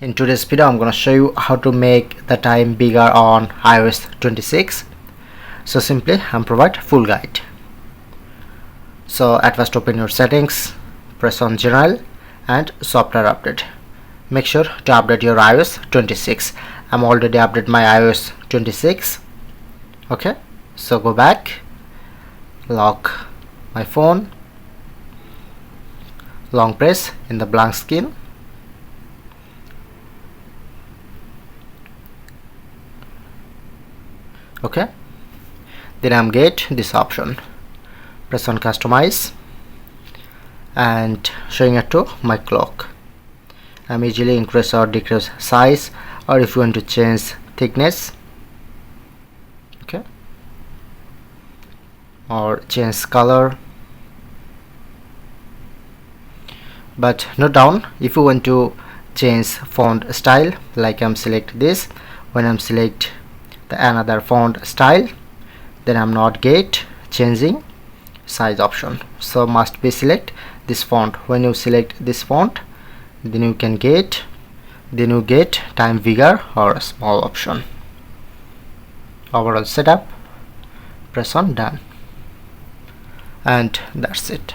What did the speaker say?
In today's video, I'm going to show you how to make the time bigger on iOS 26. So simply, I'm provide full guide. So at first, open your settings, press on General and Software Update. Make sure to update your iOS 26. I'm already updated my iOS 26. Okay, so go back, lock my phone, long press in the blank screen. Okay, then I'm get this option, press on customize and showing it to my clock. I'm easily increase or decrease size, or if you want to change thickness, okay, or change color. But note down, if you want to change font style, like I'm select this, when I'm select another font style, then I'm not get changing size option, so must be select this font. When you select this font, then you get time bigger or small option. Overall setup, press on done, and that's it.